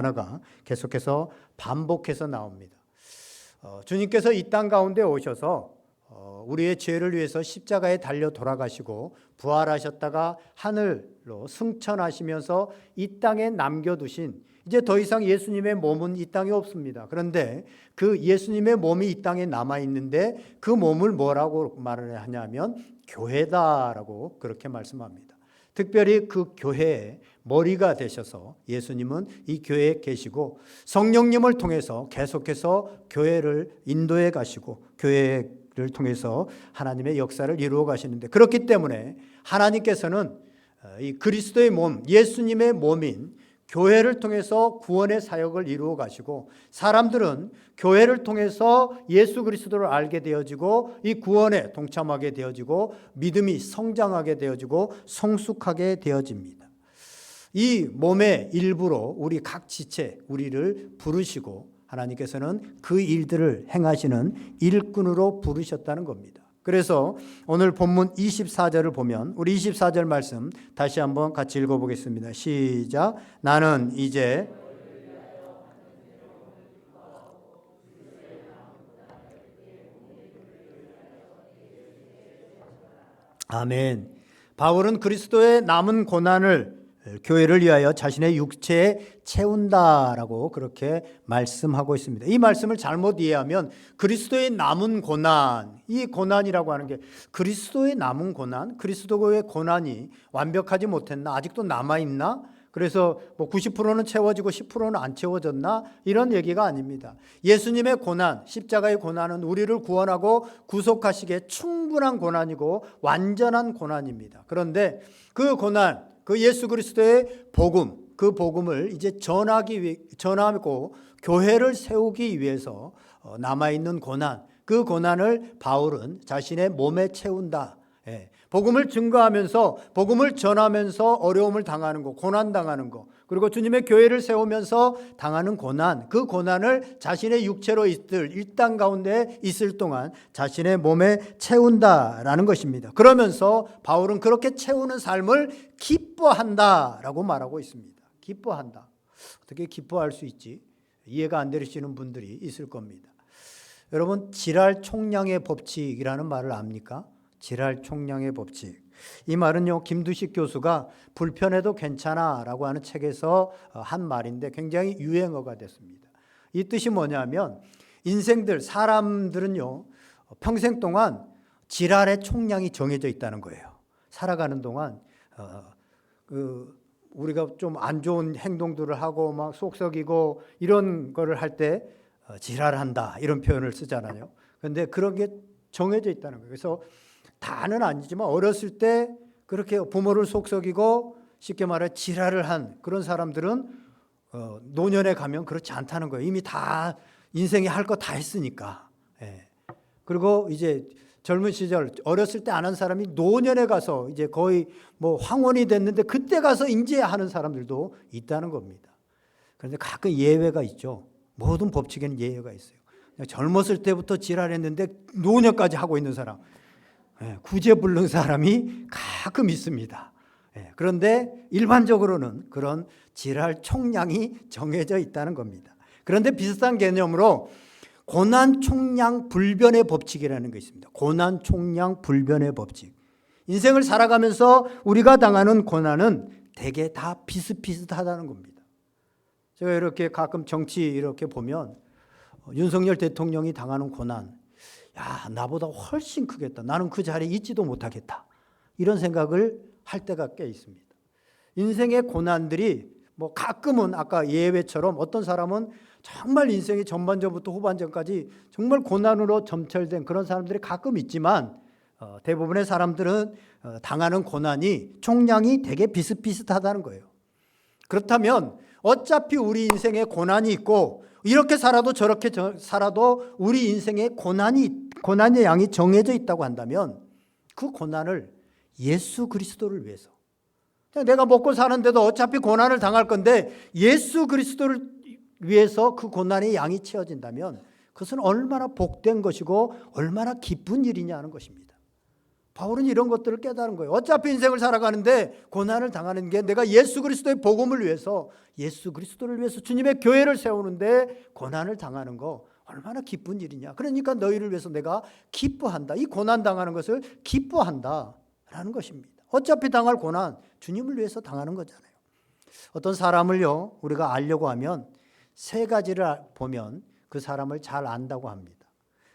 단어가 계속해서 반복해서 나옵니다. 주님께서 이 땅 가운데 오셔서 우리의 죄를 위해서 십자가에 달려 돌아가시고 부활하셨다가 하늘로 승천하시면서 이 땅에 남겨두신, 이제 더 이상 예수님의 몸은 이 땅에 없습니다. 그런데 그 예수님의 몸이 이 땅에 남아있는데 그 몸을 뭐라고 말을 하냐면 교회다라고 그렇게 말씀합니다. 특별히 그 교회의 머리가 되셔서 예수님은 이 교회에 계시고 성령님을 통해서 계속해서 교회를 인도해 가시고 교회를 통해서 하나님의 역사를 이루어 가시는데, 그렇기 때문에 하나님께서는 이 그리스도의 몸, 예수님의 몸인 교회를 통해서 구원의 사역을 이루어 가시고 사람들은 교회를 통해서 예수 그리스도를 알게 되어지고 이 구원에 동참하게 되어지고 믿음이 성장하게 되어지고 성숙하게 되어집니다. 이 몸의 일부로 우리 각 지체, 우리를 부르시고 하나님께서는 그 일들을 행하시는 일꾼으로 부르셨다는 겁니다. 그래서 오늘 본문 24절을 보면 우리 24절 말씀 다시 한번 같이 읽어보겠습니다. 시작. 나는 이제 아멘. 바울은 그리스도의 남은 고난을 교회를 위하여 자신의 육체에 채운다라고 그렇게 말씀하고 있습니다. 이 말씀을 잘못 이해하면 그리스도의 남은 고난, 이 고난이라고 하는 게 그리스도의 남은 고난, 그리스도의 고난이 완벽하지 못했나, 아직도 남아있나, 그래서 뭐 90%는 채워지고 10%는 안 채워졌나, 이런 얘기가 아닙니다. 예수님의 고난, 십자가의 고난은 우리를 구원하고 구속하시기에 충분한 고난이고 완전한 고난입니다. 그런데 그 고난, 그 예수 그리스도의 복음, 그 복음을 이제 전하고 교회를 세우기 위해서 남아있는 고난, 그 고난을 바울은 자신의 몸에 채운다. 복음을 증거하면서, 복음을 전하면서 어려움을 당하는 거, 고난 당하는 거, 그리고 주님의 교회를 세우면서 당하는 고난, 그 고난을 자신의 육체로 있을 이 땅 가운데 있을 동안 자신의 몸에 채운다라는 것입니다. 그러면서 바울은 그렇게 채우는 삶을 기뻐한다라고 말하고 있습니다. 기뻐한다. 어떻게 기뻐할 수 있지? 이해가 안 되시는 분들이 있을 겁니다. 여러분, 질할 총량의 법칙이라는 말을 압니까? 질할 총량의 법칙. 이 말은요, 김두식 교수가 불편해도 괜찮아 라고 하는 책에서 한 말인데 굉장히 유행어가 됐습니다. 이 뜻이 뭐냐면 인생들, 사람들은요 평생 동안 질할의 총량이 정해져 있다는 거예요. 살아가는 동안 우리가 좀 안 좋은 행동들을 하고 막 속썩이고 이런 거를 할 때 질할한다 이런 표현을 쓰잖아요. 그런데 그런 게 정해져 있다는 거예요. 그래서 다는 아니지만 어렸을 때 그렇게 부모를 속썩이고 쉽게 말해 지랄을 한 그런 사람들은 노년에 가면 그렇지 않다는 거예요. 이미 다 인생에 할 거 다 했으니까. 그리고 이제 젊은 시절 어렸을 때 안 한 사람이 노년에 가서 이제 거의 뭐 황혼이 됐는데 그때 가서 이제 하는 사람들도 있다는 겁니다. 그런데 가끔 예외가 있죠. 모든 법칙에는 예외가 있어요. 젊었을 때부터 지랄했는데 노년까지 하고 있는 사람, 구제불능 사람이 가끔 있습니다. 그런데 일반적으로는 그런 질할 총량이 정해져 있다는 겁니다. 그런데 비슷한 개념으로 고난 총량 불변의 법칙이라는 게 있습니다. 고난 총량 불변의 법칙. 인생을 살아가면서 우리가 당하는 고난은 대개 다 비슷비슷하다는 겁니다. 제가 이렇게 가끔 정치 이렇게 보면 윤석열 대통령이 당하는 고난, 야, 나보다 훨씬 크겠다. 나는 그 자리에 있지도 못하겠다. 이런 생각을 할 때가 꽤 있습니다. 인생의 고난들이 뭐 가끔은 아까 예외처럼 어떤 사람은 정말 인생의 전반전부터 후반전까지 정말 고난으로 점철된 그런 사람들이 가끔 있지만 대부분의 사람들은 당하는 고난이 총량이 되게 비슷비슷하다는 거예요. 그렇다면 어차피 우리 인생에 고난이 있고 이렇게 살아도 저렇게 살아도 우리 인생에 고난의 양이 정해져 있다고 한다면 그 고난을 예수 그리스도를 위해서, 내가 먹고 사는데도 어차피 고난을 당할 건데 예수 그리스도를 위해서 그 고난의 양이 채워진다면 그것은 얼마나 복된 것이고 얼마나 기쁜 일이냐 하는 것입니다. 바울은 이런 것들을 깨달은 거예요. 어차피 인생을 살아가는데 고난을 당하는 게 내가 예수 그리스도의 복음을 위해서, 예수 그리스도를 위해서 주님의 교회를 세우는데 고난을 당하는 거 얼마나 기쁜 일이냐. 그러니까 너희를 위해서 내가 기뻐한다. 이 고난 당하는 것을 기뻐한다라는 것입니다. 어차피 당할 고난 주님을 위해서 당하는 거잖아요. 어떤 사람을요, 우리가 알려고 하면 세 가지를 보면 그 사람을 잘 안다고 합니다.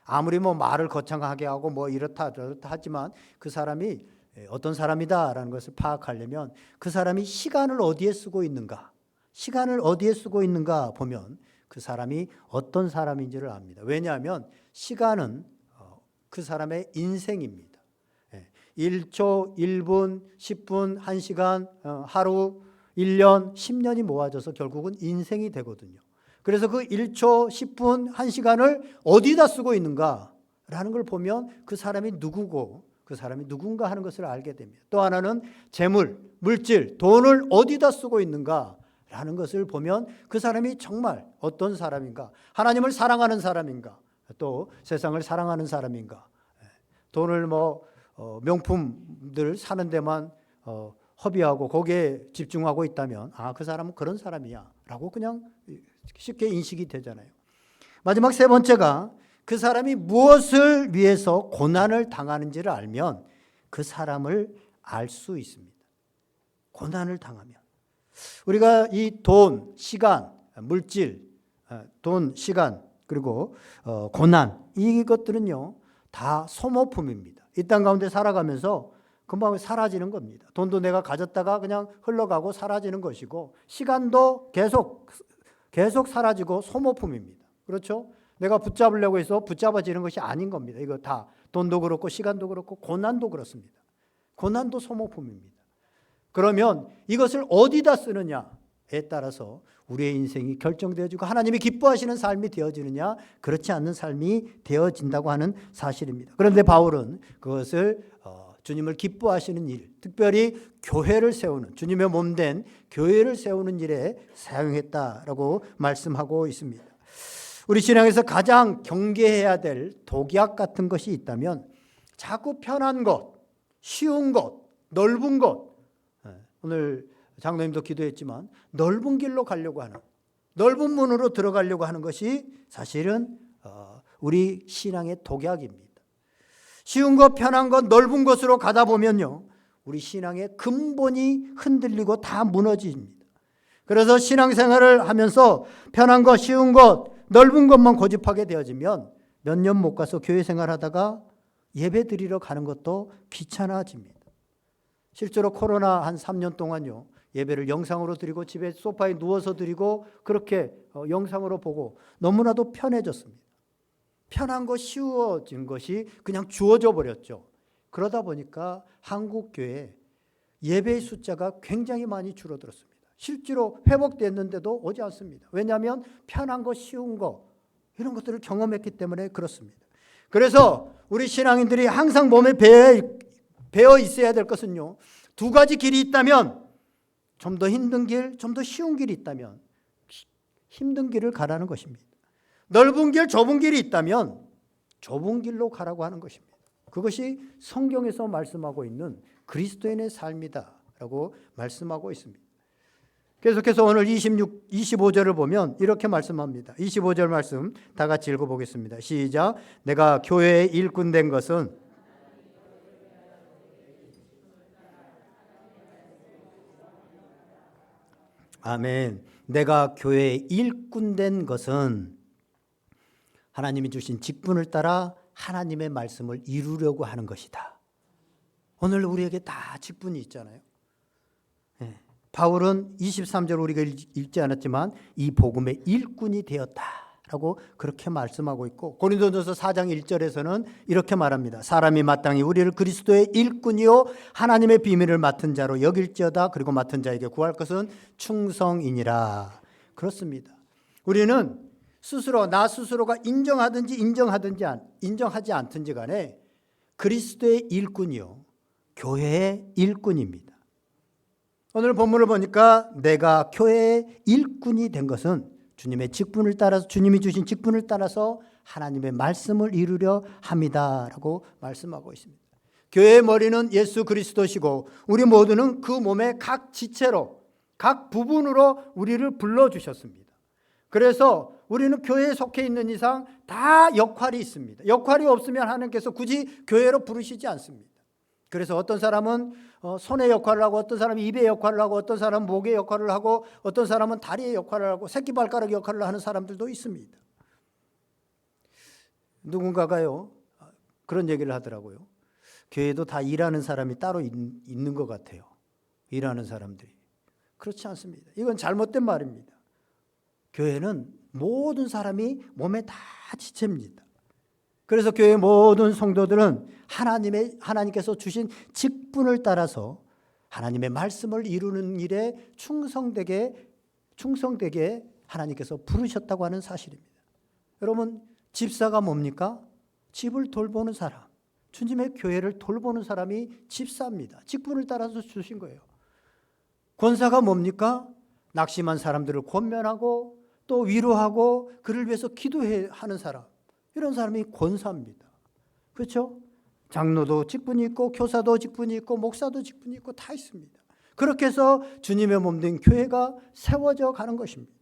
아무리 말을 거창하게 하고 이렇다 저렇다 하지만 그 사람이 어떤 사람이다라는 것을 파악하려면 그 사람이 시간을 어디에 쓰고 있는가, 시간을 어디에 쓰고 있는가 보면 그 사람이 어떤 사람인지를 압니다. 왜냐하면 시간은 그 사람의 인생입니다. 1초, 1분, 10분, 1시간, 하루, 1년, 10년이 모아져서 결국은 인생이 되거든요. 그래서 그 1초, 10분, 1시간을 어디다 쓰고 있는가라는 걸 보면 그 사람이 누구고 그 사람이 누군가 하는 것을 알게 됩니다. 또 하나는 재물, 물질, 돈을 어디다 쓰고 있는가라는 것을 보면 그 사람이 정말 어떤 사람인가, 하나님을 사랑하는 사람인가, 또 세상을 사랑하는 사람인가, 돈을 명품들 사는 데만 허비하고 거기에 집중하고 있다면 그 사람은 그런 사람이야 라고 그냥 쉽게 인식이 되잖아요. 마지막 세 번째가 그 사람이 무엇을 위해서 고난을 당하는지를 알면 그 사람을 알 수 있습니다. 고난을 당하면 우리가 이 돈, 시간, 물질, 돈, 시간 그리고 고난 이것들은요 다 소모품입니다. 이 땅 가운데 살아가면서 금방 사라지는 겁니다. 돈도 내가 가졌다가 그냥 흘러가고 사라지는 것이고 시간도 계속 사라지고 소모품입니다. 그렇죠? 내가 붙잡으려고 해서 붙잡아지는 것이 아닌 겁니다. 이거 다 돈도 그렇고 시간도 그렇고 고난도 그렇습니다. 고난도 소모품입니다. 그러면 이것을 어디다 쓰느냐에 따라서 우리의 인생이 결정되어지고 하나님이 기뻐하시는 삶이 되어지느냐 그렇지 않는 삶이 되어진다고 하는 사실입니다. 그런데 바울은 그것을 주님을 기뻐하시는 일, 특별히 교회를 세우는, 주님의 몸된 교회를 세우는 일에 사용했다라고 말씀하고 있습니다. 우리 신앙에서 가장 경계해야 될 독약 같은 것이 있다면 자꾸 편한 것, 쉬운 것, 넓은 것, 오늘 장로님도 기도했지만 넓은 길로 가려고 하는, 넓은 문으로 들어가려고 하는 것이 사실은 우리 신앙의 독약입니다. 쉬운 것, 편한 것, 넓은 것으로 가다 보면요 우리 신앙의 근본이 흔들리고 다 무너집니다. 그래서 신앙생활을 하면서 편한 것, 쉬운 것, 넓은 것만 고집하게 되어지면 몇 년 못 가서 교회 생활하다가 예배 드리러 가는 것도 귀찮아집니다. 실제로 코로나 한 3년 동안요 예배를 영상으로 드리고 집에 소파에 누워서 드리고 그렇게 영상으로 보고 너무나도 편해졌습니다. 편한 것, 쉬워진 것이 그냥 주어져 버렸죠. 그러다 보니까 한국교회 예배의 숫자가 굉장히 많이 줄어들었습니다. 실제로 회복됐는데도 오지 않습니다. 왜냐하면 편한 것, 쉬운 것 이런 것들을 경험했기 때문에 그렇습니다. 그래서 우리 신앙인들이 항상 몸에 배어 있어야 될 것은요 두 가지 길이 있다면 좀 더 힘든 길, 좀 더 쉬운 길이 있다면 힘든 길을 가라는 것입니다. 넓은 길, 좁은 길이 있다면 좁은 길로 가라고 하는 것입니다. 그것이 성경에서 말씀하고 있는 그리스도인의 삶이다라고 말씀하고 있습니다. 계속해서 오늘 25절을 보면 이렇게 말씀합니다. 25절 말씀 다 같이 읽어보겠습니다. 시작. 내가 교회의 일꾼 된 것은 아멘. 내가 교회의 일꾼 된 것은 하나님이 주신 직분을 따라 하나님의 말씀을 이루려고 하는 것이다. 오늘 우리에게 다 직분이 있잖아요. 바울은 23절 우리가 읽지 않았지만 이 복음의 일꾼이 되었다라고 그렇게 말씀하고 있고 고린도전서 4장 1절에서는 이렇게 말합니다. 사람이 마땅히 우리를 그리스도의 일꾼이요 하나님의 비밀을 맡은 자로 여길지어다. 그리고 맡은 자에게 구할 것은 충성이니라. 그렇습니다. 우리는 스스로 나 스스로가 인정하든지 인정하지 않든지 간에 그리스도의 일꾼이요 교회의 일꾼입니다. 오늘 본문을 보니까 내가 교회의 일꾼이 된 것은 주님의 직분을 따라서 주님이 주신 직분을 따라서 하나님의 말씀을 이루려 합니다라고 말씀하고 있습니다. 교회의 머리는 예수 그리스도시고 우리 모두는 그 몸의 각 지체로, 각 부분으로 우리를 불러주셨습니다. 그래서 우리는 교회에 속해 있는 이상 다 역할이 있습니다. 역할이 없으면 하나님께서 굳이 교회로 부르시지 않습니다. 그래서 어떤 사람은 손의 역할을 하고, 어떤 사람은 입의 역할을 하고, 어떤 사람은 목의 역할을 하고, 어떤 사람은 다리의 역할을 하고, 새끼발가락 역할을 하는 사람들도 있습니다. 누군가가요 그런 얘기를 하더라고요. 교회도 다 일하는 사람이 따로 있는 것 같아요. 일하는 사람들이. 그렇지 않습니다. 이건 잘못된 말입니다. 교회는 모든 사람이 몸에 다 지체입니다. 그래서 교회의 모든 성도들은 하나님께서 주신 직분을 따라서 하나님의 말씀을 이루는 일에 충성되게 하나님께서 부르셨다고 하는 사실입니다. 여러분, 집사가 뭡니까? 집을 돌보는 사람, 주님의 교회를 돌보는 사람이 집사입니다. 직분을 따라서 주신 거예요. 권사가 뭡니까? 낙심한 사람들을 권면하고 또 위로하고 그를 위해서 기도하는 사람, 이런 사람이 권사입니다. 그렇죠? 장로도 직분이 있고 교사도 직분이 있고 목사도 직분이 있고 다 있습니다. 그렇게 해서 주님의 몸 된 교회가 세워져 가는 것입니다.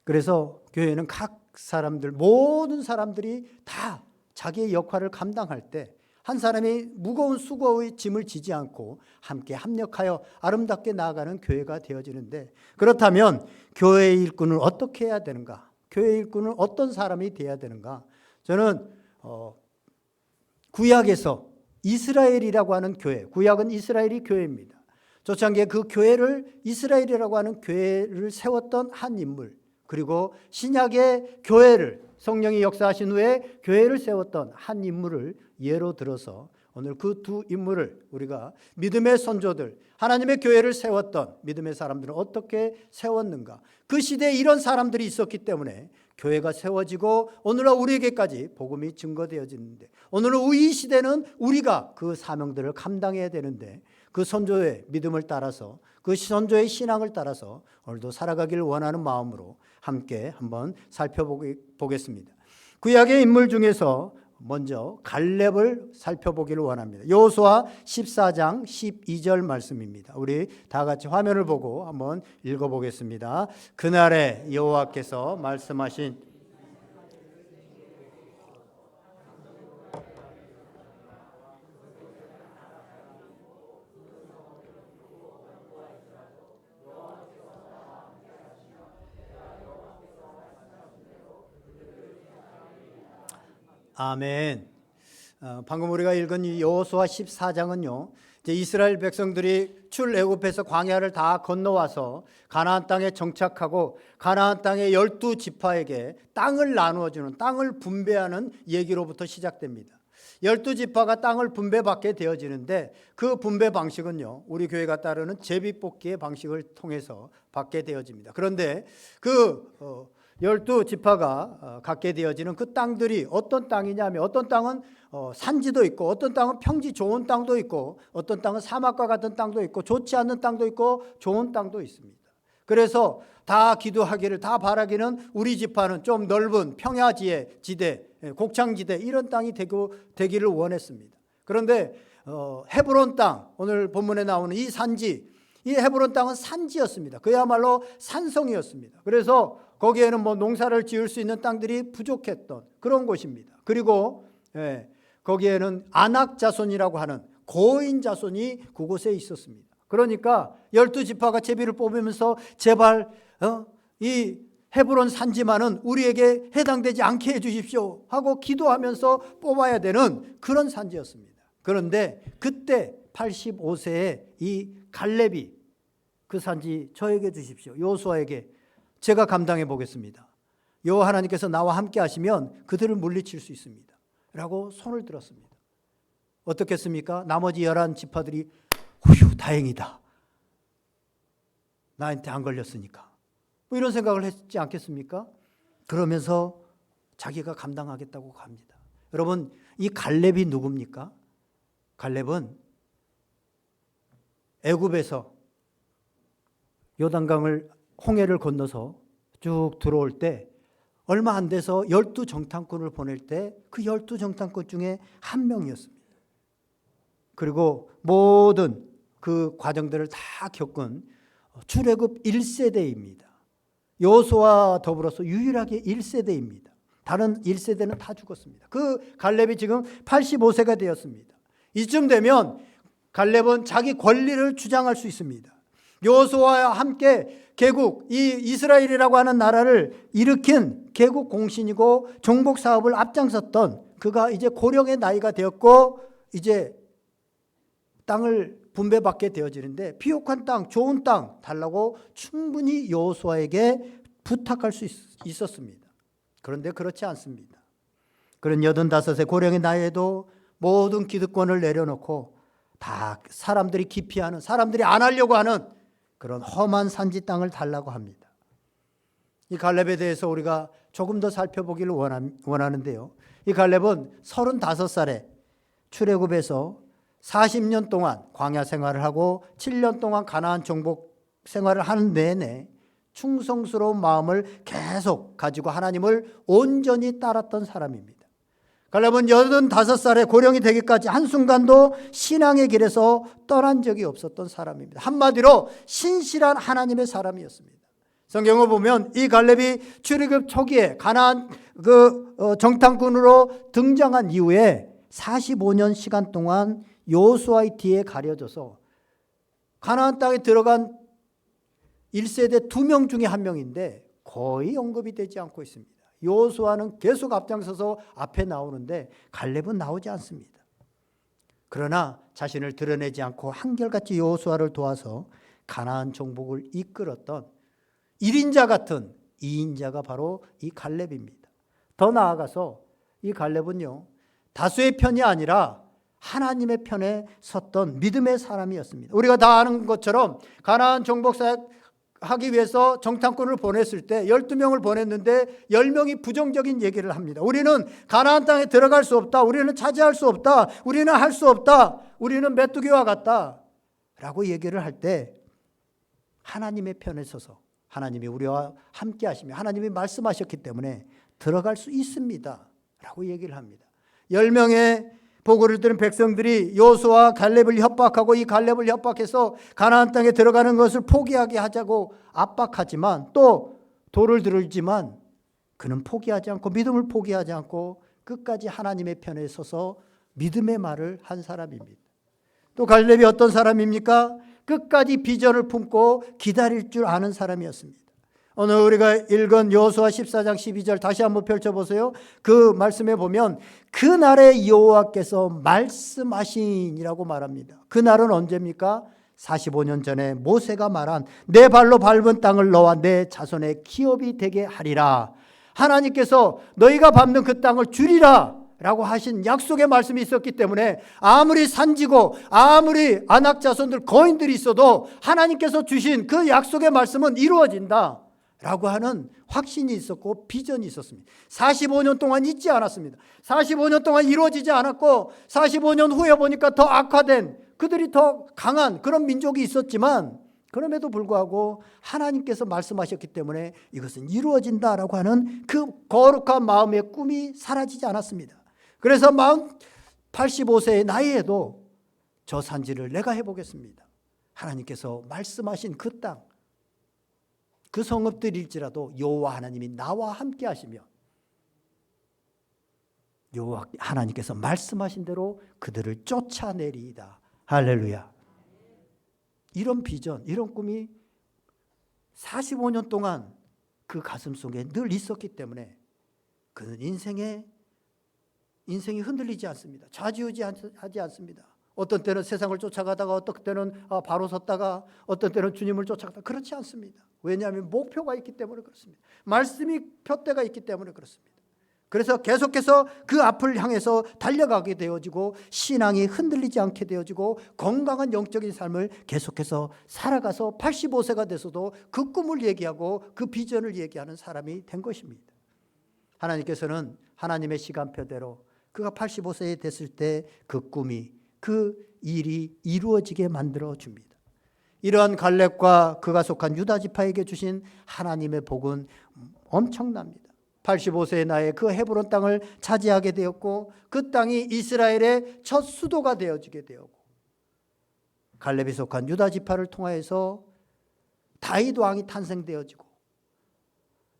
그래서 교회는 각 사람들, 모든 사람들이 다 자기의 역할을 감당할 때 한 사람이 무거운 수고의 짐을 지지 않고 함께 합력하여 아름답게 나아가는 교회가 되어지는데, 그렇다면 교회의 일꾼은 어떻게 해야 되는가? 교회의 일꾼은 어떤 사람이 되어야 되는가? 저는 구약에서 이스라엘이라고 하는 교회, 구약은 이스라엘이 교회입니다. 초창기에 그 교회를, 이스라엘이라고 하는 교회를 세웠던 한 인물, 그리고 신약의 교회를, 성령이 역사하신 후에 교회를 세웠던 한 인물을 예로 들어서 오늘 그 두 인물을 우리가 믿음의 선조들, 하나님의 교회를 세웠던 믿음의 사람들은 어떻게 세웠는가, 그 시대에 이런 사람들이 있었기 때문에 교회가 세워지고 오늘날 우리에게까지 복음이 증거되어지는데, 오늘은 이 시대는 우리가 그 사명들을 감당해야 되는데, 그 선조의 믿음을 따라서, 그 선조의 신앙을 따라서 오늘도 살아가기를 원하는 마음으로 함께 한번 살펴보겠습니다. 구약의 인물 중에서 먼저 갈렙을 살펴보기를 원합니다. 여호수아 14장 12절 말씀입니다. 우리 다 같이 화면을 보고 한번 읽어보겠습니다. 그날에 여호와께서 말씀하신 아멘. 방금 우리가 읽은 이 여호수아 14장은요, 이제 이스라엘 백성들이 출애굽해서 광야를 다 건너와서 가나안 땅에 정착하고 가나안 땅의 12지파에게 땅을 나누어주는, 땅을 분배하는 얘기로부터 시작됩니다. 12지파가 땅을 분배받게 되어지는데, 그 분배 방식은요, 우리 교회가 따르는 제비뽑기의 방식을 통해서 받게 되어집니다. 그런데 그 12지파가 갖게 되어지는 그 땅들이 어떤 땅이냐면, 어떤 땅은 산지도 있고, 어떤 땅은 평지 좋은 땅도 있고, 어떤 땅은 사막과 같은 땅도 있고, 좋지 않는 땅도 있고, 좋은 땅도 있습니다. 그래서 다 기도하기를, 다 바라기는 우리 지파는 좀 넓은 평야지대, 곡창지대, 이런 땅이 되기를 원했습니다. 그런데 헤브론 땅, 오늘 본문에 나오는 이 산지, 이 헤브론 땅은 산지였습니다. 그야말로 산성이었습니다. 그래서 거기에는 농사를 지을 수 있는 땅들이 부족했던 그런 곳입니다. 그리고 거기에는 아낙 자손이라고 하는 고인 자손이 그곳에 있었습니다. 그러니까 12지파가 제비를 뽑으면서 제발 이 헤브론 산지만은 우리에게 해당되지 않게 해주십시오 하고 기도하면서 뽑아야 되는 그런 산지였습니다. 그런데 그때 85세의 이 갈렙이 그 산지 저에게 주십시오, 여호수아에게 제가 감당해 보겠습니다, 여호와 하나님께서 나와 함께 하시면 그들을 물리칠 수 있습니다 라고 손을 들었습니다. 어떻겠습니까? 나머지 11지파들이 휴, 다행이다, 나한테 안 걸렸으니까, 이런 생각을 했지 않겠습니까? 그러면서 자기가 감당하겠다고 합니다. 여러분, 이 갈렙이 누굽니까? 갈렙은 애굽에서 요단강을, 홍해를 건너서 쭉 들어올 때 얼마 안 돼서 12정탐꾼을 보낼 때 그 12정탐꾼 중에 한 명이었습니다. 그리고 모든 그 과정들을 다 겪은 출애굽 1세대입니다. 여호수아와 더불어서 유일하게 1세대입니다. 다른 1세대는 다 죽었습니다. 그 갈렙이 지금 85세가 되었습니다. 이쯤 되면 갈렙은 자기 권리를 주장할 수 있습니다. 여호수아와 함께 개국, 이 이스라엘이라고 하는 나라를 일으킨 개국 공신이고 정복 사업을 앞장섰던 그가 이제 고령의 나이가 되었고 이제 땅을 분배받게 되어지는데 비옥한 땅, 좋은 땅 달라고 충분히 여호수아에게 부탁할 수 있었습니다. 그런데 그렇지 않습니다. 그런 85세 고령의 나이에도 모든 기득권을 내려놓고 다 사람들이 기피하는, 사람들이 안 하려고 하는 그런 험한 산지 땅을 달라고 합니다. 이 갈렙에 대해서 우리가 조금 더 살펴보기를 원하는데요. 이 갈렙은 35살에 출애굽에서 40년 동안 광야 생활을 하고 7년 동안 가나안 정복 생활을 하는 내내 충성스러운 마음을 계속 가지고 하나님을 온전히 따랐던 사람입니다. 갈렙은 85살에 고령이 되기까지 한순간도 신앙의 길에서 떠난 적이 없었던 사람입니다. 한마디로 신실한 하나님의 사람이었습니다. 성경을 보면 이 갈렙이 출애굽 초기에 가나안 정탐꾼으로 등장한 이후에 45년 시간 동안 여호수아의 뒤에 가려져서 가나안 땅에 들어간 1세대 2명 중에 1명인데 거의 언급이 되지 않고 있습니다. 여호수아는 계속 앞장서서 앞에 나오는데 갈렙은 나오지 않습니다. 그러나 자신을 드러내지 않고 한결같이 여호수아를 도와서 가나안 정복을 이끌었던 1인자 같은 2인자가 바로 이 갈렙입니다. 더 나아가서 이 갈렙은요, 다수의 편이 아니라 하나님의 편에 섰던 믿음의 사람이었습니다. 우리가 다 아는 것처럼 가나안 정복사역 하기 위해서 정탐꾼을 보냈을 때 12명을 보냈는데 10명이 부정적인 얘기를 합니다. 우리는 가나안 땅에 들어갈 수 없다. 우리는 차지할 수 없다. 우리는 할 수 없다. 우리는 메뚜기와 같다. 라고 얘기를 할 때 하나님의 편에 서서 하나님이 우리와 함께 하시며 하나님이 말씀하셨기 때문에 들어갈 수 있습니다. 라고 얘기를 합니다. 10명의 보고를 들은 백성들이 여호수아와 갈렙을 협박하고 이 갈렙을 협박해서 가나안 땅에 들어가는 것을 포기하게 하자고 압박하지만 또 돌을 들지만 그는 포기하지 않고 믿음을 포기하지 않고 끝까지 하나님의 편에 서서 믿음의 말을 한 사람입니다. 또 갈렙이 어떤 사람입니까? 끝까지 비전을 품고 기다릴 줄 아는 사람이었습니다. 오늘 우리가 읽은 여호수아 14장 12절 다시 한번 펼쳐보세요. 그 말씀에 보면 그날에 여호와께서 말씀하신이라고 말합니다. 그날은 언제입니까? 45년 전에 모세가 말한 내 발로 밟은 땅을 너와 내 자손의 기업이 되게 하리라. 하나님께서 너희가 밟는 그 땅을 주리라 라고 하신 약속의 말씀이 있었기 때문에 아무리 산지고 아무리 아낙 자손들 거인들이 있어도 하나님께서 주신 그 약속의 말씀은 이루어진다 라고 하는 확신이 있었고 비전이 있었습니다. 45년 동안 잊지 않았습니다. 45년 동안 이루어지지 않았고 45년 후에 보니까 더 악화된 그들이 더 강한 그런 민족이 있었지만 그럼에도 불구하고 하나님께서 말씀하셨기 때문에 이것은 이루어진다라고 하는 그 거룩한 마음의 꿈이 사라지지 않았습니다. 그래서 85세의 나이에도 저 산지를 내가 해보겠습니다. 하나님께서 말씀하신 그 땅, 그 성읍들일지라도 여호와 하나님이 나와 함께 하시며 여호와 하나님께서 말씀하신 대로 그들을 쫓아내리이다. 할렐루야. 이런 비전, 이런 꿈이 45년 동안 그 가슴 속에 늘 있었기 때문에 그는 인생이 흔들리지 않습니다. 좌지우지하지 않습니다. 어떤 때는 세상을 쫓아가다가 어떤 때는 바로 섰다가 어떤 때는 주님을 쫓아가다가 그렇지 않습니다. 왜냐하면 목표가 있기 때문에 그렇습니다. 말씀이 표대가 있기 때문에 그렇습니다. 그래서 계속해서 그 앞을 향해서 달려가게 되어지고 신앙이 흔들리지 않게 되어지고 건강한 영적인 삶을 계속해서 살아가서 85세가 돼서도 그 꿈을 얘기하고 그 비전을 얘기하는 사람이 된 것입니다. 하나님께서는 하나님의 시간표대로 그가 85세 됐을 때 그 꿈이 그 일이 이루어지게 만들어 줍니다. 이러한 갈렙과 그가 속한 유다 지파에게 주신 하나님의 복은 엄청납니다. 85세의 나이에 그 헤브론 땅을 차지하게 되었고 그 땅이 이스라엘의 첫 수도가 되어지게 되었고 갈렙이 속한 유다 지파를 통하여서 다윗 왕이 탄생되어지고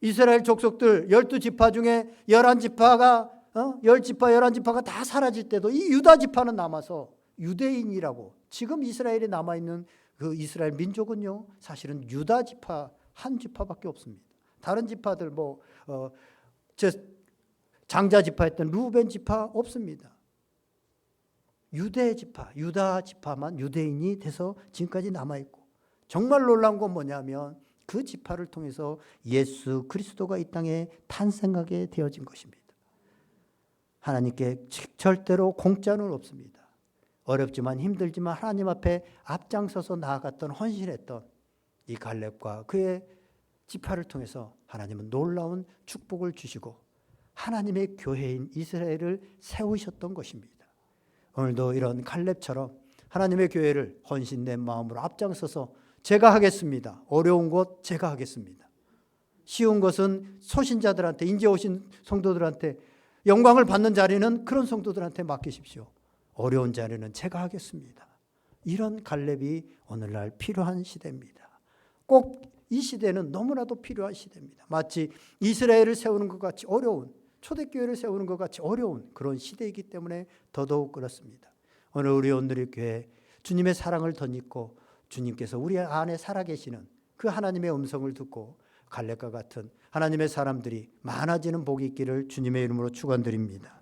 이스라엘 족속들 12지파 중에 11지파가 10지파 11지파가 다 사라질 때도 이 유다 지파는 남아서 유대인이라고, 지금 이스라엘에 남아있는 그 이스라엘 민족은요 사실은 유다 지파 한 지파밖에 없습니다. 다른 지파들 장자 지파였던 루벤 지파 없습니다. 유대 지파, 유다 지파만 유대인이 돼서 지금까지 남아있고, 정말 놀라운 건 뭐냐면 그 지파를 통해서 예수 그리스도가 이 땅에 탄생하게 되어진 것입니다. 하나님께 절대로 공짜는 없습니다. 어렵지만 힘들지만 하나님 앞에 앞장서서 나아갔던, 헌신했던 이 갈렙과 그의 지파를 통해서 하나님은 놀라운 축복을 주시고 하나님의 교회인 이스라엘을 세우셨던 것입니다. 오늘도 이런 갈렙처럼 하나님의 교회를 헌신된 마음으로 앞장서서 제가 하겠습니다. 어려운 것 제가 하겠습니다. 쉬운 것은 소신자들한테, 이제 오신 성도들한테, 영광을 받는 자리는 그런 성도들한테 맡기십시오. 어려운 자리는 제가 하겠습니다. 이런 갈렙이 오늘날 필요한 시대입니다. 꼭 이 시대는 너무나도 필요한 시대입니다. 마치 이스라엘을 세우는 것 같이 어려운, 초대교회를 세우는 것 같이 어려운 그런 시대이기 때문에 더더욱 그렇습니다. 오늘 우리 온누리교회 주님의 사랑을 덧입고 주님께서 우리 안에 살아계시는 그 하나님의 음성을 듣고 갈렙과 같은 하나님의 사람들이 많아지는 복이 있기를 주님의 이름으로 축원드립니다.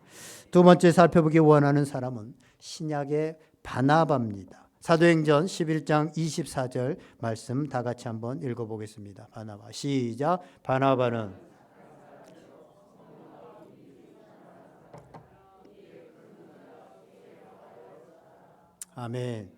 두 번째 살펴보기 원하는 사람은 신약의 바나바입니다. 사도행전 11장 24절 말씀 다 같이 한번 읽어보겠습니다. 바나바, 시작. 바나바는 아멘.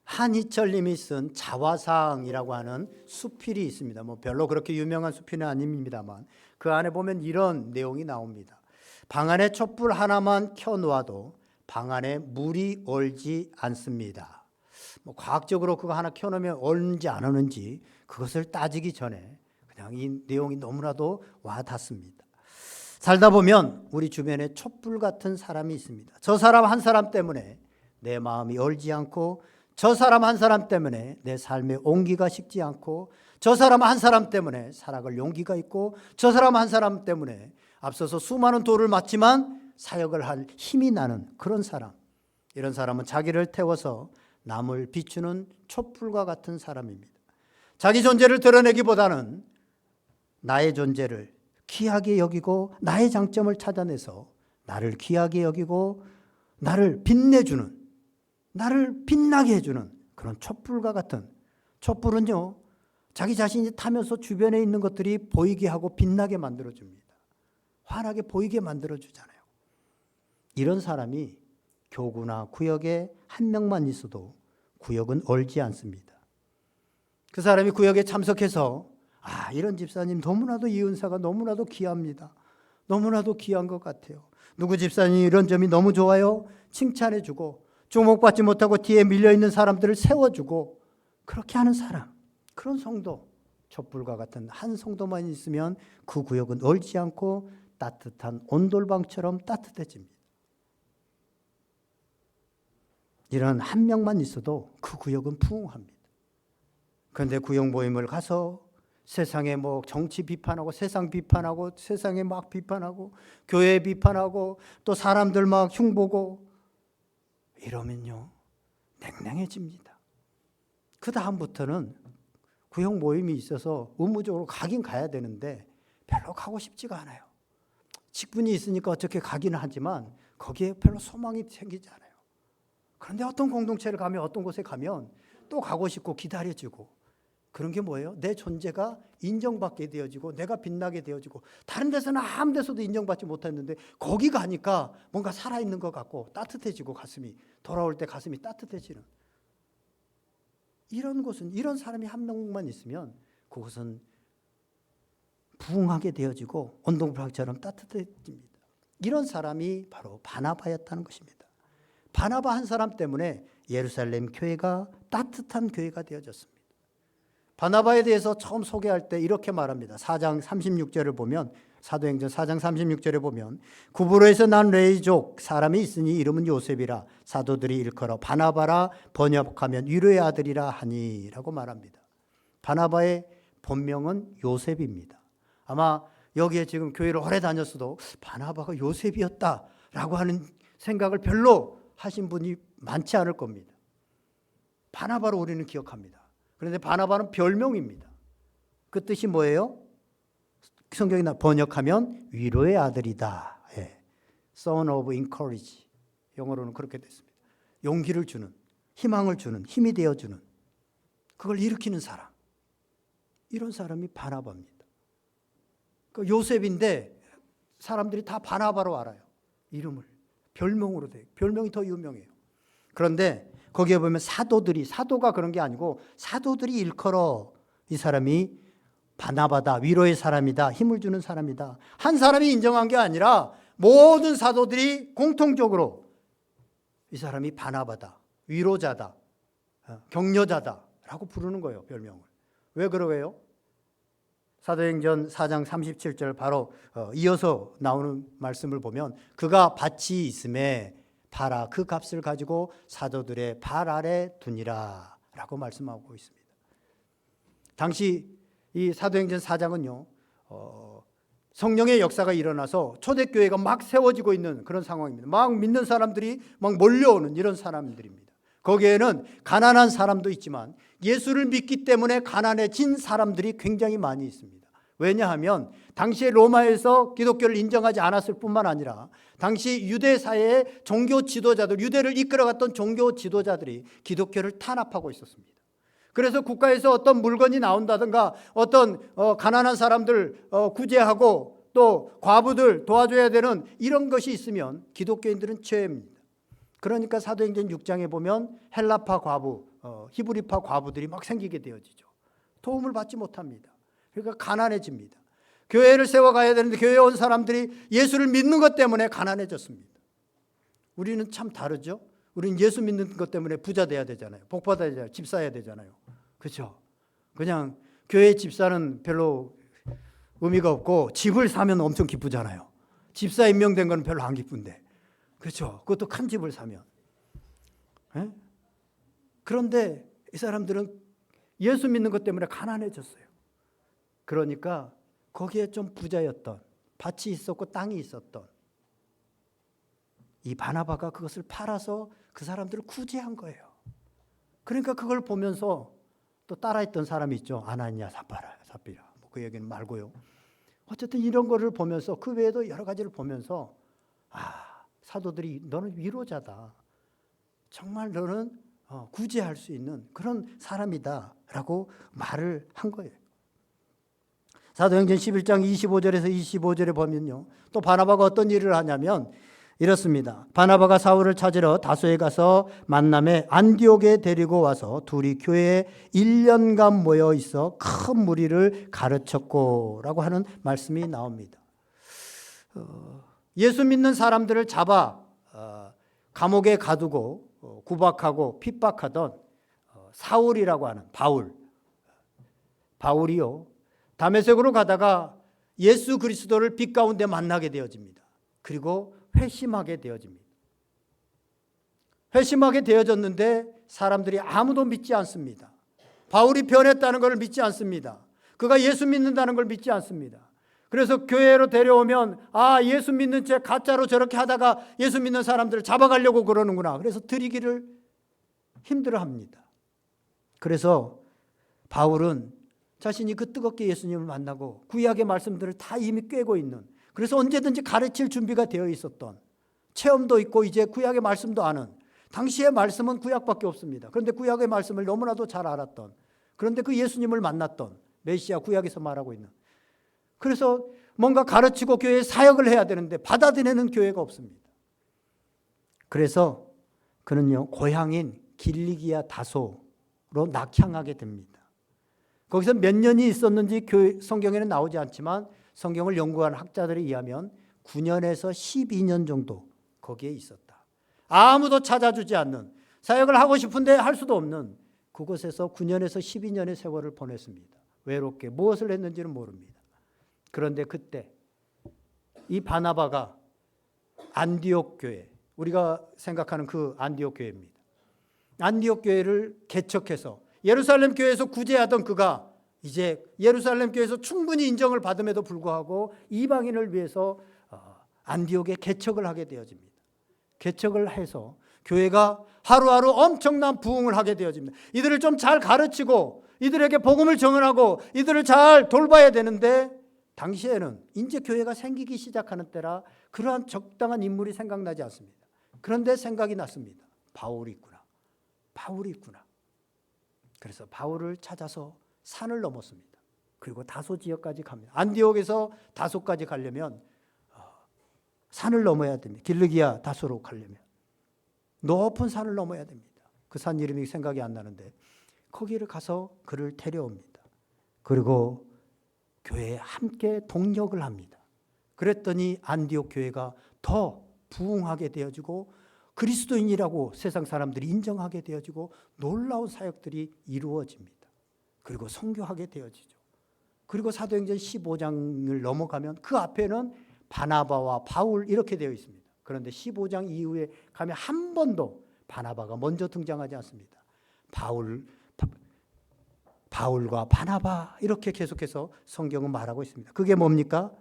한희철님이 쓴 자화상이라고 하는 수필이 있습니다. 별로 그렇게 유명한 수필은 아닙니다만 그 안에 보면 이런 내용이 나옵니다. 방 안에 촛불 하나만 켜놓아도 방 안에 물이 얼지 않습니다. 과학적으로 그거 하나 켜놓으면 얼는지 안 얼는지 그것을 따지기 전에 그냥 이 내용이 너무나도 와닿습니다. 살다 보면 우리 주변에 촛불 같은 사람이 있습니다. 저 사람 한 사람 때문에 내 마음이 얼지 않고, 저 사람 한 사람 때문에 내 삶의 온기가 식지 않고, 저 사람 한 사람 때문에 살아갈 용기가 있고, 저 사람 한 사람 때문에 앞서서 수많은 도를 맞지만 사역을 할 힘이 나는 그런 사람. 이런 사람은 자기를 태워서 남을 비추는 촛불과 같은 사람입니다. 자기 존재를 드러내기보다는 나의 존재를 귀하게 여기고 나의 장점을 찾아내서 나를 귀하게 여기고 나를 빛내주는, 나를 빛나게 해주는 그런 촛불과 같은, 촛불은요 자기 자신이 타면서 주변에 있는 것들이 보이게 하고 빛나게 만들어줍니다. 환하게 보이게 만들어주잖아요. 이런 사람이 교구나 구역에 한 명만 있어도 구역은 얼지 않습니다. 그 사람이 구역에 참석해서 이런 집사님 너무나도 이 은사가 너무나도 귀합니다. 너무나도 귀한 것 같아요. 누구 집사님 이런 점이 너무 좋아요. 칭찬해주고 주목받지 못하고 뒤에 밀려있는 사람들을 세워주고 그렇게 하는 사람, 그런 성도, 촛불과 같은 한 성도만 있으면 그 구역은 얼지 않고 따뜻한 온돌방처럼 따뜻해집니다. 이런 한 명만 있어도 그 구역은 부흥합니다. 그런데 구역 모임을 가서 세상에 정치 비판하고 세상 비판하고 세상에 막 비판하고 교회 비판하고 또 사람들 막 흉보고 이러면요 냉랭해집니다. 그 다음부터는 구역 모임이 있어서 의무적으로 가긴 가야 되는데 별로 가고 싶지가 않아요. 직분이 있으니까 어떻게 가기는 하지만 거기에 별로 소망이 생기지 않아요. 그런데 어떤 공동체를 가면, 어떤 곳에 가면 또 가고 싶고 기다려지고, 그런 게 뭐예요? 내 존재가 인정받게 되어지고 내가 빛나게 되어지고, 다른 데서는 아무 데서도 인정받지 못했는데 거기 가니까 뭔가 살아있는 것 같고 따뜻해지고, 가슴이 돌아올 때 가슴이 따뜻해지는 이런 곳은, 이런 사람이 한 명만 있으면 그곳은 부흥하게 되어지고 온동방처럼 따뜻해집니다. 이런 사람이 바로 바나바였다는 것입니다. 바나바 한 사람 때문에 예루살렘 교회가 따뜻한 교회가 되어졌습니다. 바나바에 대해서 처음 소개할 때 이렇게 말합니다. 4장 36절을 보면 사도행전 4장 36절에 보면 구브로에서 난 레이족 사람이 있으니 이름은 요셉이라 사도들이 일컬어 바나바라 번역하면 위로의 아들이라 하니 라고 말합니다. 바나바의 본명은 요셉입니다. 아마 여기에 지금 교회를 오래 다녔어도 바나바가 요셉이었다라고 하는 생각을 별로 하신 분이 많지 않을 겁니다. 바나바로 우리는 기억합니다. 그런데 바나바는 별명입니다. 그 뜻이 뭐예요? 성경이 번역하면 위로의 아들이다. 예. Son of encourage. 영어로는 그렇게 됐습니다. 용기를 주는, 희망을 주는, 힘이 되어주는, 그걸 일으키는 사람. 이런 사람이 바나바입니다. 그 요셉인데 사람들이 다 바나바로 알아요. 이름을. 별명으로 돼요. 별명이 더 유명해요. 그런데 거기에 보면 사도가 그런 게 아니고 사도들이 일컬어 이 사람이 바나바다, 위로의 사람이다, 힘을 주는 사람이다. 한 사람이 인정한 게 아니라 모든 사도들이 공통적으로 이 사람이 바나바다, 위로자다, 격려자다 라고 부르는 거예요, 별명을. 왜 그러게요? 사도행전 4장 37절 바로 이어서 나오는 말씀을 보면 그가 밭이 있음에 팔아 그 값을 가지고 사도들의 발 아래 두니라 라고 말씀하고 있습니다. 당시 이 사도행전 4장은요 성령의 역사가 일어나서 초대교회가 막 세워지고 있는 그런 상황입니다. 막 믿는 사람들이 막 몰려오는 이런 사람들입니다. 거기에는 가난한 사람도 있지만 예수를 믿기 때문에 가난해진 사람들이 굉장히 많이 있습니다. 왜냐하면 당시에 로마에서 기독교를 인정하지 않았을 뿐만 아니라 당시 유대 사회의 종교 지도자들, 유대를 이끌어갔던 종교 지도자들이 기독교를 탄압하고 있었습니다. 그래서 국가에서 어떤 물건이 나온다든가 어떤 가난한 사람들 구제하고 또 과부들 도와줘야 되는 이런 것이 있으면 기독교인들은 죄입니다. 그러니까 사도행전 6장에 보면 헬라파 과부, 히브리파 과부들이 막 생기게 되어지죠. 도움을 받지 못합니다. 그러니까 가난해집니다. 교회를 세워가야 되는데 교회에 온 사람들이 예수를 믿는 것 때문에 가난해졌습니다. 우리는 참 다르죠. 우리는 예수 믿는 것 때문에 부자 돼야 되잖아요. 복 받아야 되잖아요. 집 사야 되잖아요. 그렇죠? 그냥 교회 집 사는 별로 의미가 없고 집을 사면 엄청 기쁘잖아요. 집사 임명된 건 별로 안 기쁜데. 그렇죠? 그것도 큰 집을 사면. 에? 그런데 이 사람들은 예수 믿는 것 때문에 가난해졌어요. 그러니까 거기에 좀 부자였던, 밭이 있었고 땅이 있었던 이 바나바가 그것을 팔아서 그 사람들을 구제한 거예요. 그러니까 그걸 보면서 또 따라했던 사람이 있죠. 아나니아 삽비라. 뭐 그 얘기는 말고요. 어쨌든 이런 거를 보면서 그 외에도 여러 가지를 보면서 사도들이 너는 위로자다. 정말 너는 구제할 수 있는 그런 사람이다라고 말을 한 거예요. 사도행전 11장 25절에서 25절에 보면요. 또 바나바가 어떤 일을 하냐면 이렇습니다. 바나바가 사울을 찾으러 다소에 가서 만남에 안디옥에 데리고 와서 둘이 교회에 1년간 모여 있어 큰 무리를 가르쳤고 라고 하는 말씀이 나옵니다. 예수 믿는 사람들을 잡아 감옥에 가두고 구박하고 핍박하던 사울이라고 하는 바울이요. 다메섹으로 가다가 예수 그리스도를 빛 가운데 만나게 되어집니다. 그리고 회심하게 되어집니다. 회심하게 되어졌는데 사람들이 아무도 믿지 않습니다. 바울이 변했다는 것을 믿지 않습니다. 그가 예수 믿는다는 걸 믿지 않습니다. 그래서 교회로 데려오면 예수 믿는 채 가짜로 저렇게 하다가 예수 믿는 사람들을 잡아가려고 그러는구나. 그래서 들이기를 힘들어합니다. 그래서 바울은 자신이 그 뜨겁게 예수님을 만나고 구약의 말씀들을 다 이미 꿰고 있는, 그래서 언제든지 가르칠 준비가 되어 있었던, 체험도 있고 이제 구약의 말씀도 아는, 당시의 말씀은 구약밖에 없습니다. 그런데 구약의 말씀을 너무나도 잘 알았던, 그런데 그 예수님을 만났던 메시아, 구약에서 말하고 있는, 그래서 뭔가 가르치고 교회에 사역을 해야 되는데 받아들이는 교회가 없습니다. 그래서 그는요 고향인 길리기아 다소로 낙향하게 됩니다. 거기서 몇 년이 있었는지 성경에는 나오지 않지만 성경을 연구한 학자들에 의하면 9년에서 12년 정도 거기에 있었다. 아무도 찾아주지 않는, 사역을 하고 싶은데 할 수도 없는 그곳에서 9년에서 12년의 세월을 보냈습니다. 외롭게 무엇을 했는지는 모릅니다. 그런데 그때 이 바나바가 안디옥 교회, 우리가 생각하는 그 안디옥 교회입니다. 안디옥 교회를 개척해서 예루살렘 교회에서 구제하던 그가 이제 예루살렘 교회에서 충분히 인정을 받음에도 불구하고 이방인을 위해서 안디옥에 개척을 하게 되어집니다. 개척을 해서 교회가 하루하루 엄청난 부흥을 하게 되어집니다. 이들을 좀 잘 가르치고 이들에게 복음을 전하고 이들을 잘 돌봐야 되는데, 당시에는 이제 교회가 생기기 시작하는 때라 그러한 적당한 인물이 생각나지 않습니다. 그런데 생각이 났습니다. 바울이 있구나. 바울이 있구나. 그래서 바울을 찾아서 산을 넘었습니다. 그리고 다소 지역까지 갑니다. 안디옥에서 다소까지 가려면 산을 넘어야 됩니다. 길르기아 다소로 가려면 높은 산을 넘어야 됩니다. 그 산 이름이 생각이 안 나는데 거기를 가서 그를 데려옵니다. 그리고 교회에 함께 동력을 합니다. 그랬더니 안디옥 교회가 더 부흥하게 되어지고 그리스도인이라고 세상 사람들이 인정하게 되어지고 놀라운 사역들이 이루어집니다. 그리고 선교하게 되어지죠. 그리고 사도행전 15장을 넘어가면 그 앞에는 바나바와 바울 이렇게 되어 있습니다. 그런데 15장 이후에 가면 한 번도 바나바가 먼저 등장하지 않습니다. 바울과 바나바 이렇게 계속해서 성경은 말하고 있습니다. 그게 뭡니까?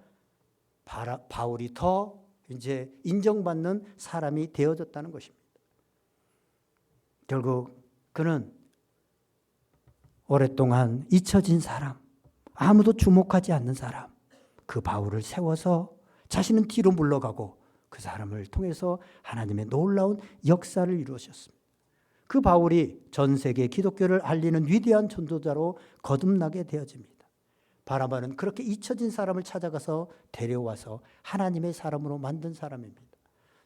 바울이 더 이제 인정받는 사람이 되어졌다는 것입니다. 결국 그는 오랫동안 잊혀진 사람, 아무도 주목하지 않는 사람, 그 바울을 세워서 자신은 뒤로 물러가고 그 사람을 통해서 하나님의 놀라운 역사를 이루셨습니다. 그 바울이 전 세계 기독교를 알리는 위대한 전도자로 거듭나게 되어집니다. 바나바는 그렇게 잊혀진 사람을 찾아가서 데려와서 하나님의 사람으로 만든 사람입니다.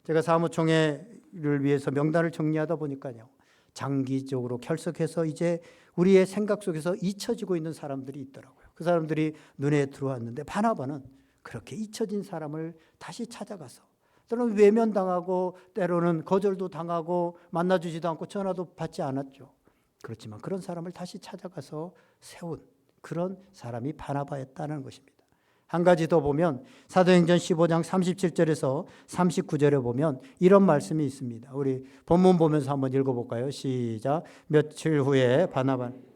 제가 사무총회를 위해서 명단을 정리하다 보니까요, 장기적으로 결석해서 이제 우리의 생각 속에서 잊혀지고 있는 사람들이 있더라고요. 그 사람들이 눈에 들어왔는데 바나바는 그렇게 잊혀진 사람을 다시 찾아가서 때로는 외면당하고 때로는 거절도 당하고 만나주지도 않고 전화도 받지 않았죠. 그렇지만 그런 사람을 다시 찾아가서 세운 그런 사람이 바나바였다는 것입니다. 한 가지 더 보면 사도행전 15장 37절에서 39절에 보면 이런 말씀이 있습니다. 우리 본문 보면서 한번 읽어볼까요? 시작. 며칠 후에 바나바는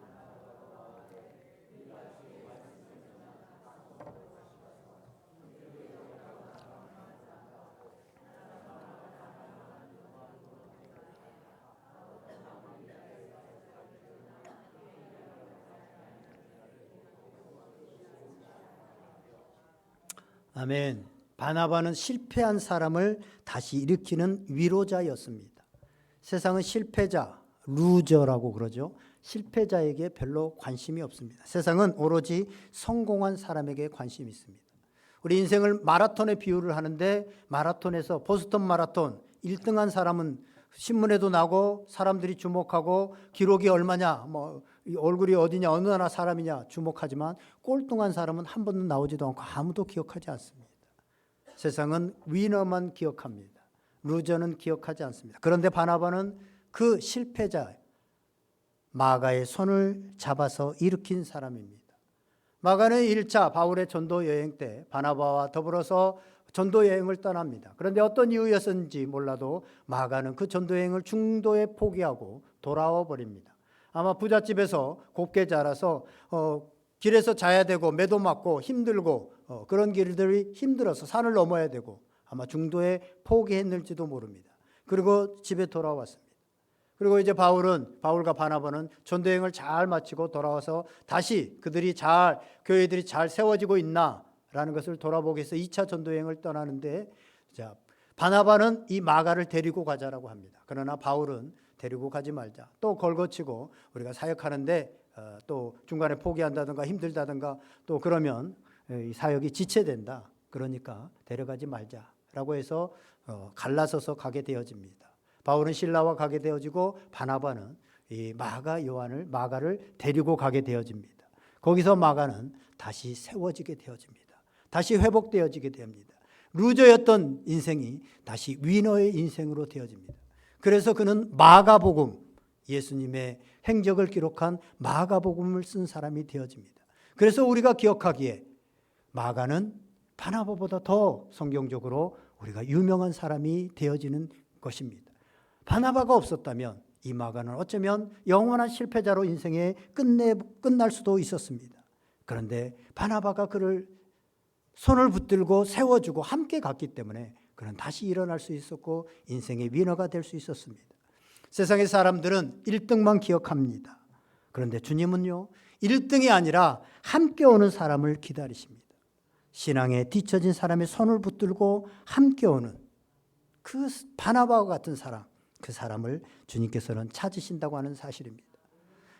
아멘. 바나바는 실패한 사람을 다시 일으키는 위로자였습니다. 세상은 실패자, 루저라고 그러죠. 실패자에게 별로 관심이 없습니다. 세상은 오로지 성공한 사람에게 관심이 있습니다. 우리 인생을 마라톤에 비유를 하는데 마라톤에서 보스턴 마라톤 1등한 사람은 신문에도 나고 사람들이 주목하고 기록이 얼마냐, 얼굴이 어디냐, 어느 나라 사람이냐 주목하지만 꼴등한 사람은 한 번도 나오지도 않고 아무도 기억하지 않습니다. 세상은 위너만 기억합니다. 루저는 기억하지 않습니다. 그런데 바나바는 그 실패자 마가의 손을 잡아서 일으킨 사람입니다. 마가는 1차 바울의 전도 여행 때 바나바와 더불어서 전도 여행을 떠납니다. 그런데 어떤 이유였는지 몰라도 마가는 그 전도 여행을 중도에 포기하고 돌아와 버립니다. 아마 부잣집에서 곱게 자라서 길에서 자야 되고 매도 맞고 힘들고 그런 길들이 힘들어서 산을 넘어야 되고 아마 중도에 포기했는지도 모릅니다. 그리고 집에 돌아왔습니다. 그리고 이제 바울과 바나바는 전도 여행을 잘 마치고 돌아와서 다시 그들이 교회들이 잘 세워지고 있나 라는 것을 돌아보기 위해서 2차 전도여행을 떠나는데, 자, 바나바는 이 마가를 데리고 가자라고 합니다. 그러나 바울은 데리고 가지 말자. 또 걸거치고 우리가 사역하는데 또 중간에 포기한다든가 힘들다든가 또 그러면 이 사역이 지체된다. 그러니까 데려가지 말자라고 해서 갈라서서 가게 되어집니다. 바울은 실라와 가게 되어지고 바나바는 이 마가를 데리고 가게 되어집니다. 거기서 마가는 다시 세워지게 되어집니다. 다시 회복되어지게 됩니다. 루저였던 인생이 다시 위너의 인생으로 되어집니다. 그래서 그는 마가복음, 예수님의 행적을 기록한 마가복음을 쓴 사람이 되어집니다. 그래서 우리가 기억하기에 마가는 바나바보다 더 성경적으로 우리가 유명한 사람이 되어지는 것입니다. 바나바가 없었다면 이 마가는 어쩌면 영원한 실패자로 인생에 끝날 수도 있었습니다. 그런데 바나바가 그를 손을 붙들고 세워주고 함께 갔기 때문에 그는 다시 일어날 수 있었고 인생의 위너가 될 수 있었습니다. 세상의 사람들은 1등만 기억합니다. 그런데 주님은요, 1등이 아니라 함께 오는 사람을 기다리십니다. 신앙에 뒤처진 사람의 손을 붙들고 함께 오는 그 바나바와 같은 사람, 그 사람을 주님께서는 찾으신다고 하는 사실입니다.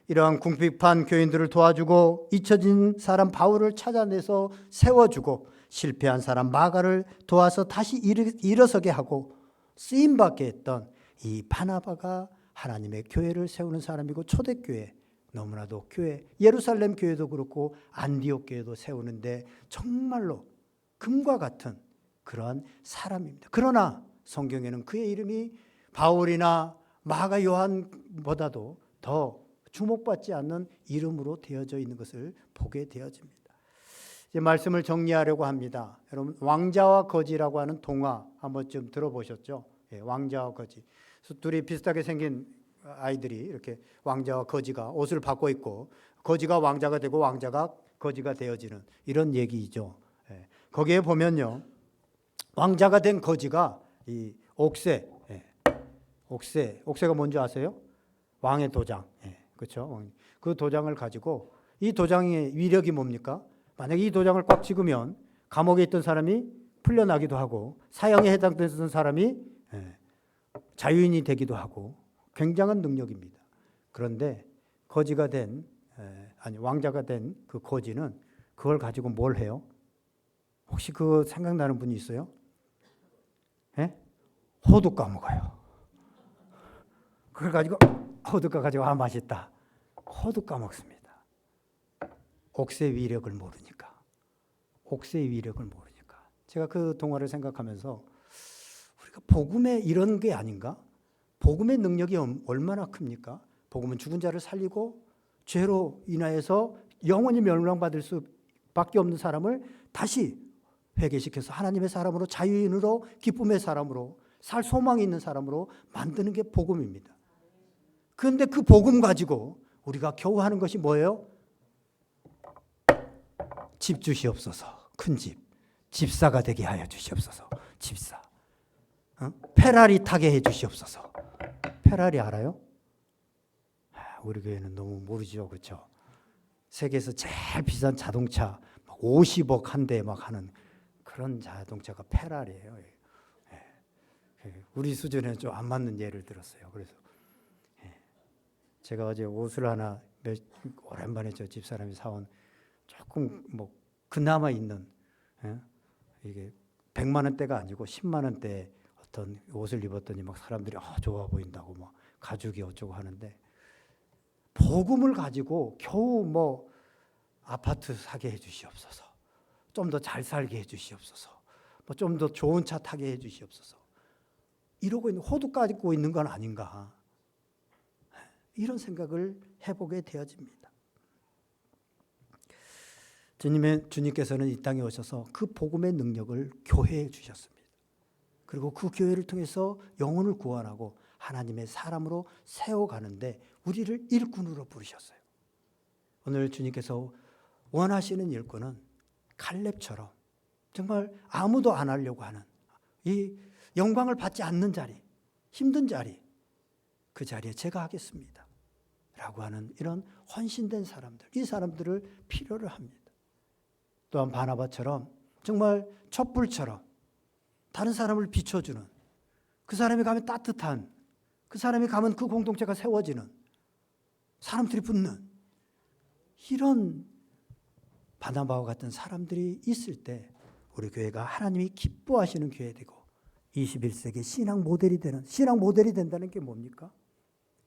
이러한 궁핍한 교인들을 도와주고 잊혀진 사람 바울을 찾아내서 세워주고 실패한 사람 마가를 도와서 다시 일어서게 하고 쓰임받게 했던 이 바나바가 하나님의 교회를 세우는 사람이고 초대교회, 너무나도 교회, 예루살렘 교회도 그렇고 안디옥 교회도 세우는데 정말로 금과 같은 그러한 사람입니다. 그러나 성경에는 그의 이름이 바울이나 마가 요한보다도 더 주목받지 않는 이름으로 되어져 있는 것을 보게 되어집니다. 이제 말씀을 정리하려고 합니다. 여러분, 왕자와 거지라고 하는 동화 한번 좀 들어보셨죠? 예, 왕자와 거지. 둘이 비슷하게 생긴 아이들이 이렇게 왕자와 거지가 옷을 바꿔 입고 거지가 왕자가 되고 왕자가 거지가 되어지는 이런 얘기이죠. 예, 거기에 보면요, 왕자가 된 거지가 이 옥새, 옥새가 뭔지 아세요? 왕의 도장. 그렇죠? 그 도장을 가지고 이 도장의 위력이 뭡니까? 만약에 이 도장을 꽉 찍으면 감옥에 있던 사람이 풀려나기도 하고 사형에 해당됐던 사람이 자유인이 되기도 하고 굉장한 능력입니다. 그런데 왕자가 된 그 거지는 그걸 가지고 뭘 해요? 혹시 그거 생각나는 분이 있어요? 호두 까먹어요. 그걸 가지고 호두가 가지고 맛있다. 호두 까먹습니다. 옥새의 위력을 모르니까. 옥새의 위력을 모르니까. 제가 그 동화를 생각하면서 우리가 복음에 이런 게 아닌가? 복음의 능력이 얼마나 큽니까? 복음은 죽은 자를 살리고 죄로 인하여서 영원히 멸망받을 수밖에 없는 사람을 다시 회개시켜서 하나님의 사람으로, 자유인으로, 기쁨의 사람으로, 살 소망이 있는 사람으로 만드는 게 복음입니다. 그런데 그 복음 가지고 우리가 겨우 하는 것이 뭐예요? 집 주시옵소서. 큰 집. 집사가 되게 하여 주시옵소서. 집사. 페라리 타게 해 주시옵소서. 페라리 알아요? 우리 교회는 너무 모르죠. 그렇죠? 세계에서 제일 비싼 자동차 50억 한 대 막 하는 그런 자동차가 페라리예요. 우리 수준에는 좀 안 맞는 예를 들었어요. 그래서 제가 어제 옷을 하나 오랜만에 저 집사람이 사온 조금 뭐 그나마 있는 이게 100만 원대가 아니고 10만 원대 어떤 옷을 입었더니 막 사람들이 좋아 보인다고 막 가죽이 어쩌고 하는데 복음을 가지고 겨우 뭐 아파트 사게 해 주시옵소서. 좀 더 잘 살게 해 주시옵소서. 뭐 좀 더 좋은 차 타게 해 주시옵소서. 이러고 있는 호두 가지고 있는 건 아닌가? 이런 생각을 해보게 되어집니다. 주님께서는 이 땅에 오셔서 그 복음의 능력을 교회에 주셨습니다. 그리고 그 교회를 통해서 영혼을 구원하고 하나님의 사람으로 세워가는데 우리를 일꾼으로 부르셨어요. 오늘 주님께서 원하시는 일꾼은 갈렙처럼 정말 아무도 안 하려고 하는 이 영광을 받지 않는 자리, 힘든 자리, 그 자리에 제가 하겠습니다 라고 하는 이런 헌신된 사람들, 이 사람들을 필요로 합니다. 또한 바나바처럼 정말 촛불처럼 다른 사람을 비춰주는, 그 사람이 가면 따뜻한, 그 사람이 가면 그 공동체가 세워지는, 사람들이 붙는 이런 바나바와 같은 사람들이 있을 때 우리 교회가 하나님이 기뻐하시는 교회 되고 21세기 신앙 모델이 된다는 게 뭡니까?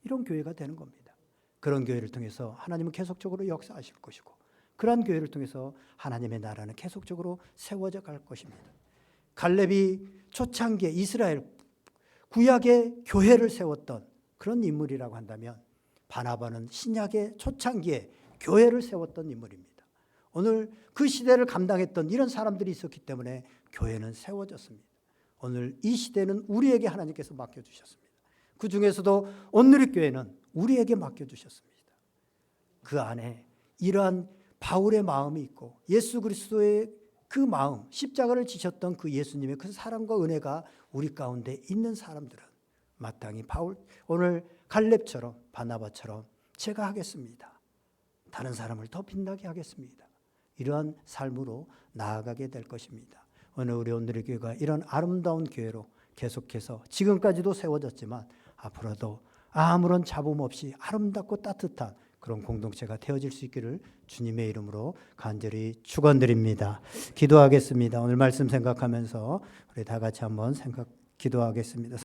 이런 교회가 되는 겁니다. 그런 교회를 통해서 하나님은 계속적으로 역사하실 것이고 그런 교회를 통해서 하나님의 나라는 계속적으로 세워져 갈 것입니다. 갈렙이 초창기에 이스라엘 구약의 교회를 세웠던 그런 인물이라고 한다면 바나바는 신약의 초창기에 교회를 세웠던 인물입니다. 오늘 그 시대를 감당했던 이런 사람들이 있었기 때문에 교회는 세워졌습니다. 오늘 이 시대는 우리에게 하나님께서 맡겨주셨습니다. 그 중에서도 온누리교회는 우리에게 맡겨주셨습니다. 그 안에 이러한 바울의 마음이 있고 예수 그리스도의 그 마음, 십자가를 지셨던 그 예수님의 그 사랑과 은혜가 우리 가운데 있는 사람들은 마땅히 바울, 오늘 갈렙처럼 바나바처럼 제가 하겠습니다. 다른 사람을 더 빛나게 하겠습니다. 이러한 삶으로 나아가게 될 것입니다. 오늘 우리 온누리교회가 이런 아름다운 교회로 계속해서 지금까지도 세워졌지만 앞으로도 아무런 잡음 없이 아름답고 따뜻한 그런 공동체가 되어질 수 있기를 주님의 이름으로 간절히 축원드립니다. 기도하겠습니다. 오늘 말씀 생각하면서 우리 다 같이 한번 기도하겠습니다.